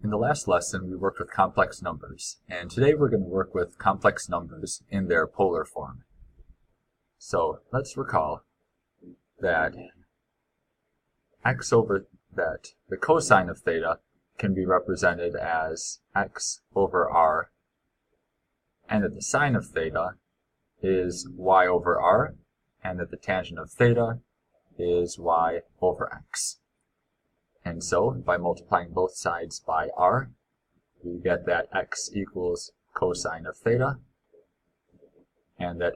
In the last lesson, we worked with complex numbers, and today we're going to work with complex numbers in their polar form. So let's recall that the cosine of theta can be represented as x over r, and that the sine of theta is y over r, and that the tangent of theta is y over x. And so, by multiplying both sides by r, we get that x equals cosine of theta, and that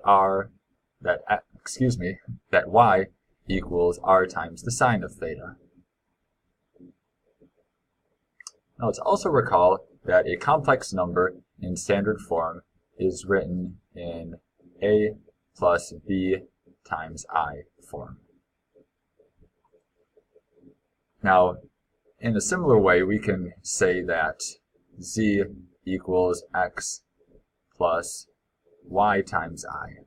y equals r times the sine of theta. Now let's also recall that a complex number in standard form is written in a plus b times I form. Now, in a similar way, we can say that z equals x plus y times I.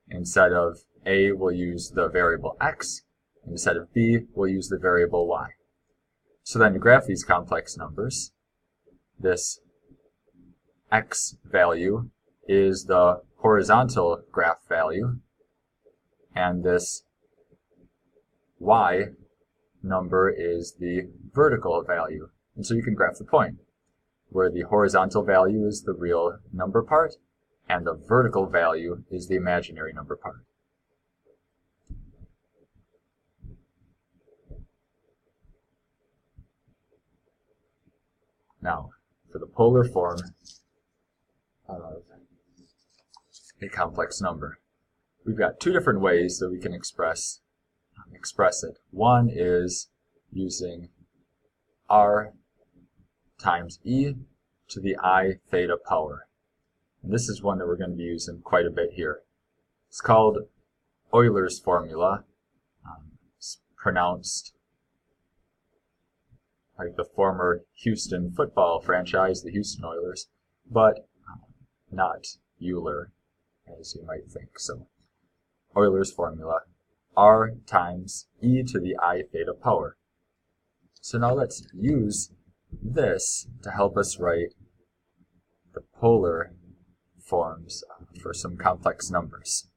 Instead of a, we'll use the variable x. Instead of b, we'll use the variable y. So then to graph these complex numbers, this x value is the horizontal graph value, and this y number is the vertical value. And so you can graph the point, where the horizontal value is the real number part, and the vertical value is the imaginary number part. Now, for the polar form of a complex number, we've got two different ways that we can express it. One is using r times e to the I theta power. And this is one that we're going to be using quite a bit here. It's called Euler's formula. It's pronounced like the former Houston football franchise, the Houston Oilers, but not Euler, as you might think. So, Euler's formula, r times e to the I theta power. So now let's use this to help us write the polar forms for some complex numbers.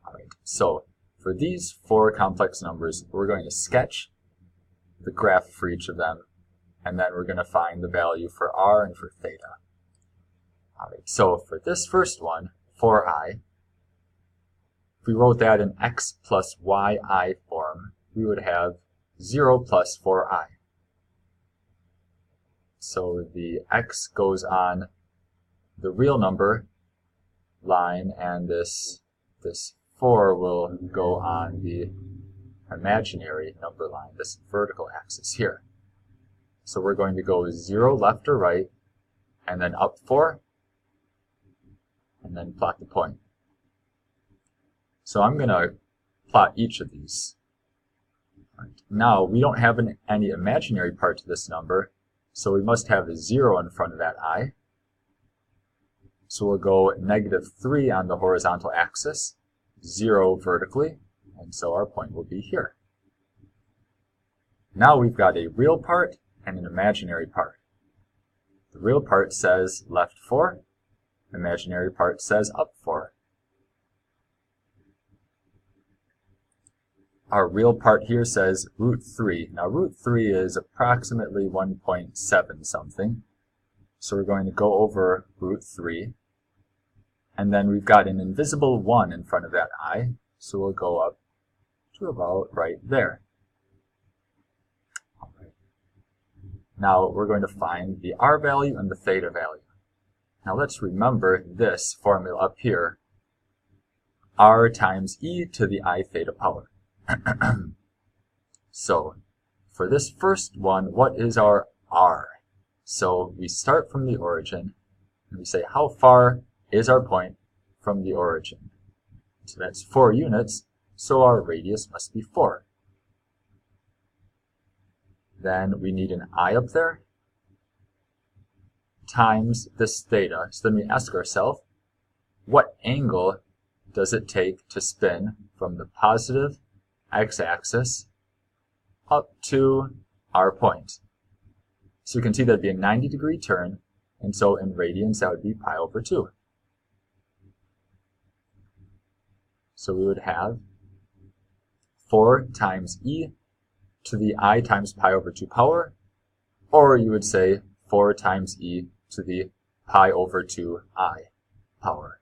Alright, so for these four complex numbers, we're going to sketch the graph for each of them, and then we're going to find the value for r and for theta. Alright, so for this first one, 4i, if we wrote that in x plus yi form, we would have 0 plus 4i. So the x goes on the real number line, and this 4 will go on the imaginary number line, this vertical axis here. So we're going to go 0 left or right, and then up 4, and then plot the point. So I'm going to plot each of these. Right. Now, we don't have any imaginary part to this number, so we must have a 0 in front of that I. So we'll go -3 on the horizontal axis, 0 vertically, and so our point will be here. Now we've got a real part and an imaginary part. The real part says left 4, imaginary part says up 4. Our real part here says √3. Now √3 is approximately 1.7 something. So we're going to go over √3. And then we've got an invisible 1 in front of that I. So we'll go up to about right there. All right. Now we're going to find the r value and the theta value. Now let's remember this formula up here. R times e to the I theta power. So, for this first one, what is our r? So, we start from the origin, and we say, how far is our point from the origin? So that's 4 units, so our radius must be 4. Then we need an I up there, times this theta. So then we ask ourselves, what angle does it take to spin from the positive x-axis up to our point? So you can see that would be a 90-degree turn, and so in radians that would be pi over 2. So we would have 4 times e to the I times pi over 2 power, or you would say 4 times e to the pi over 2 I power.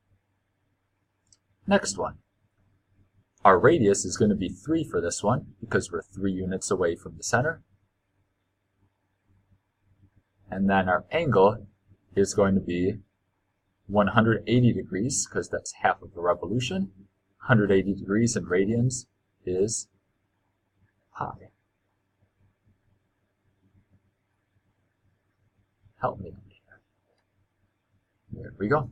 Next one. Our radius is going to be 3 for this one, because we're 3 units away from the center. And then our angle is going to be 180 degrees, because that's half of a revolution. 180 degrees in radians is pi. Help me here. There we go.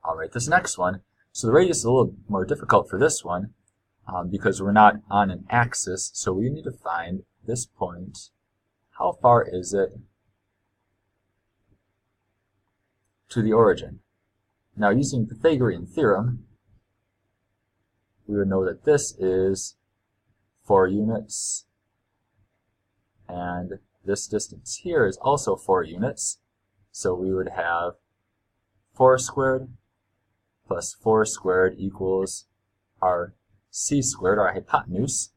All right, this next one. So the radius is a little more difficult for this one because we're not on an axis. So we need to find this point. How far is it to the origin? Now, using Pythagorean theorem, we would know that this is 4 units, and this distance here is also 4 units. So we would have 4 squared plus 4 squared equals our c squared, our hypotenuse,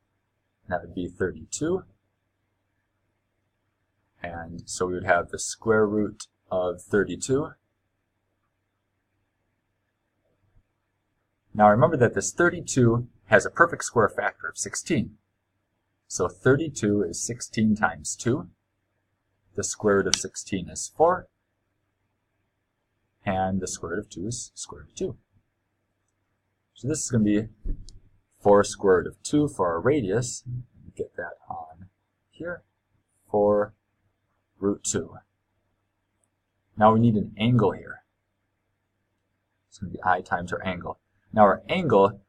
and that would be 32. And so we would have the square root of 32. Now remember that this 32 has a perfect square factor of 16. So 32 is 16 times 2. The square root of 16 is 4. And the square root of 2 is square root of 2. So this is going to be 4 square root of 2 for our radius. Get that on here. 4 root 2. Now we need an angle here. It's going to be I times our angle. Now our angle,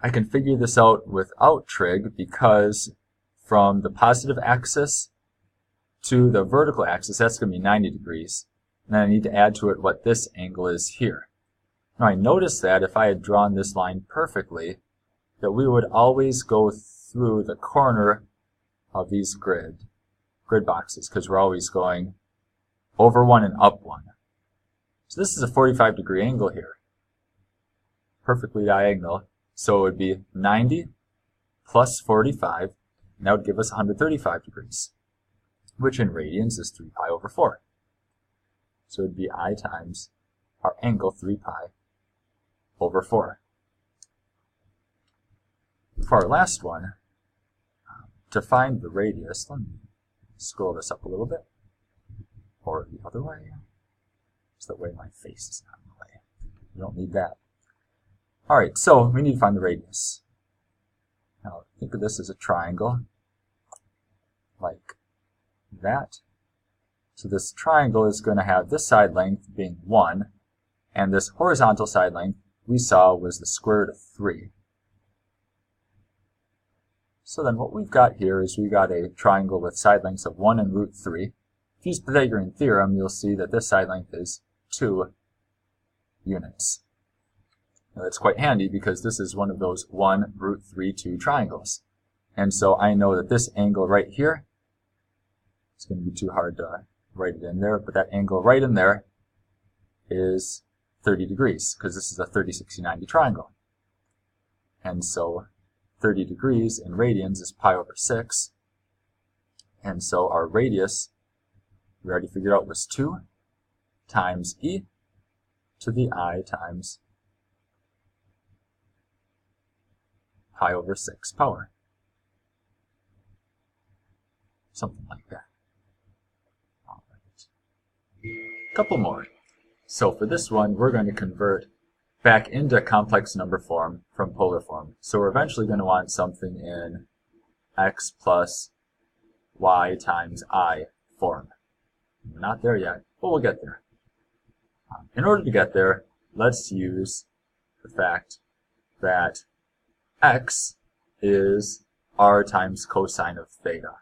I can figure this out without trig because from the positive axis to the vertical axis, that's going to be 90 degrees. And then I need to add to it what this angle is here. Now I notice that if I had drawn this line perfectly, that we would always go through the corner of these grid boxes because we're always going over one and up one. So this is a 45-degree angle here. Perfectly diagonal. So it would be 90 plus 45, and that would give us 135 degrees, which in radians is 3 pi over 4. So it would be I times our angle 3 pi over 4. For our last one, to find the radius, let me scroll this up a little bit, or the other way. It's the way my face is not in the way. You don't need that. Alright, so we need to find the radius. Now think of this as a triangle, like that. So this triangle is going to have this side length being 1, and this horizontal side length we saw was the square root of 3. So then what we've got here is we've got a triangle with side lengths of 1 and root 3. If you use Pythagorean theorem, you'll see that this side length is 2 units. Now that's quite handy because this is one of those 1 root 3 2 triangles. And so I know that this angle right here, it's going to be too hard to write it in there, but that angle right in there is 30 degrees because this is a 30, 60, 90 triangle. And so 30 degrees in radians is pi over 6. And so our radius, we already figured out, was 2 times e to the I times pi over 6 power. Something like that. All right. A couple more. So for this one, we're going to convert back into complex number form from polar form. So we're eventually going to want something in x plus y times I form. We're not there yet, but we'll get there. In order to get there, let's use the fact that x is r times cosine of theta.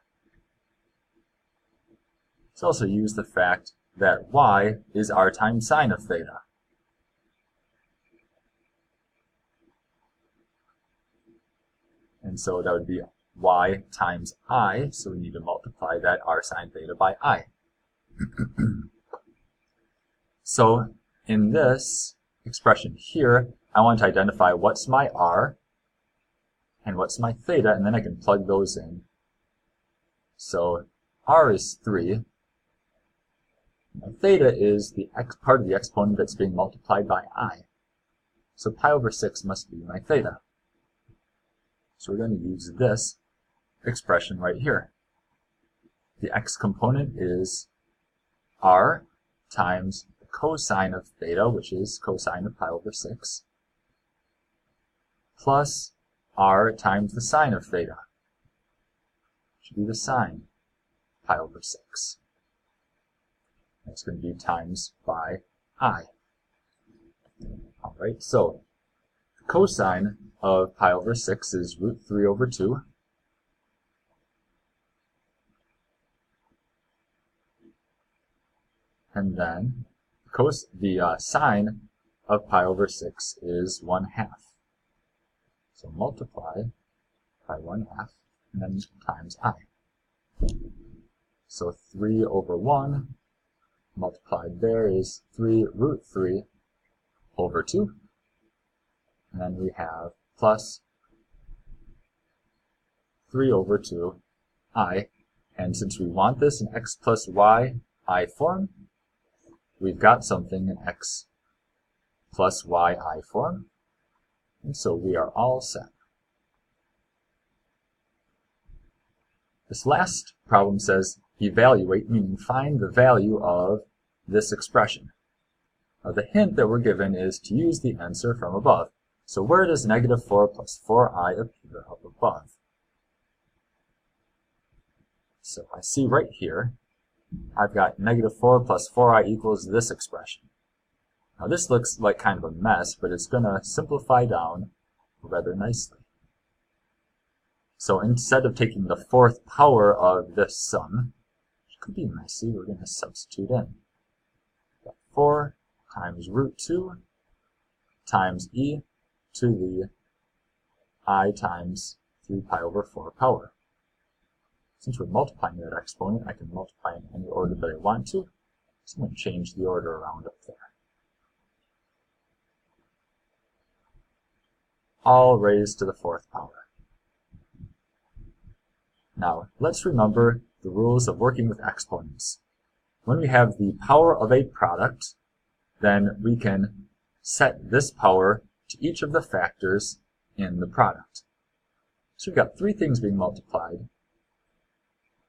Let's also use the fact that y is r times sine of theta. And so that would be y times I, so we need to multiply that r sine theta by I. So in this expression here, I want to identify what's my r and what's my theta, and then I can plug those in. So r is 3. My theta is the part of the exponent that's being multiplied by I. So pi over 6 must be my theta. So we're going to use this expression right here. The x component is r times the cosine of theta, which is cosine of pi over 6, plus r times the sine of theta, which should be the sine pi over 6. That's going to be times by I. Alright, so the cosine of pi over 6 is root 3 over 2. And then the sine of pi over 6 is 1/2. So multiply by 1/2 and then times I. So 3 over 1 multiplied there is 3 root 3 over 2. And then we have plus 3 over 2 I. And since we want this in x plus y I form, we've got something in x plus y I form. And so we are all set. This last problem says evaluate, meaning find the value of this expression. Now the hint that we're given is to use the answer from above. So where does negative 4 plus 4i appear up above? So I see right here, I've got negative 4 plus 4i equals this expression. Now this looks like kind of a mess, but it's going to simplify down rather nicely. So instead of taking the 4th power of this sum, which could be messy, we're going to substitute in. 4 times root 2 times e to the I times 3 pi over 4 power. Since we're multiplying that exponent, I can multiply in any order that I want to. So I'm going to change the order around up there. All raised to the 4th power. Now, let's remember the rules of working with exponents. When we have the power of a product, then we can set this power to each of the factors in the product. So we've got 3 things being multiplied.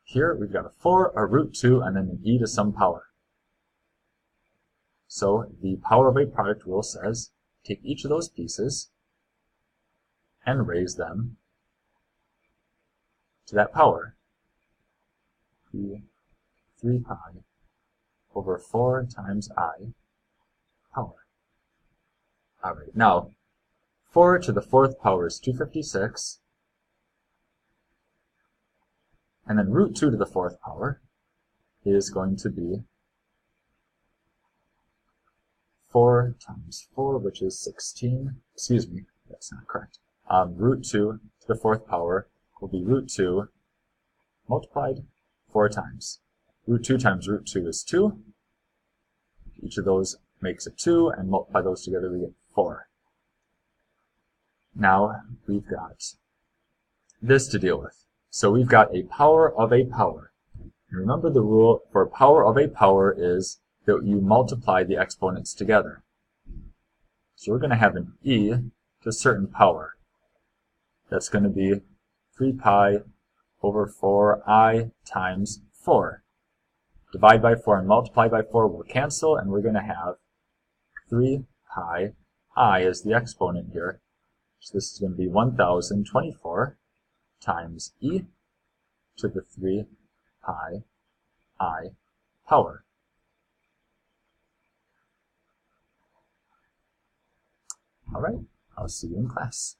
Here we've got a 4, a root 2, and then an e to some power. So the power of a product rule says take each of those pieces and raise them to that power. 3 pi over 4 times I power. Alright, now 4 to the 4th power is 256. And then root 2 to the 4th power is going to be 4 times 4, which is 16. Excuse me, that's not correct. Root 2 to the 4th power will be root 2 multiplied 4 times. Root 2 times root 2 is 2. Each of those makes a 2, and multiply those together we get 4. Now we've got this to deal with. So we've got a power of a power. And remember the rule for power of a power is that you multiply the exponents together. So we're going to have an e to a certain power. That's going to be 3 pi over 4i times 4. Divide by 4 and multiply by 4 will cancel, and we're going to have 3 pi I as the exponent here. So this is going to be 1024 times e to the 3 pi I power. Alright, I'll see you in class.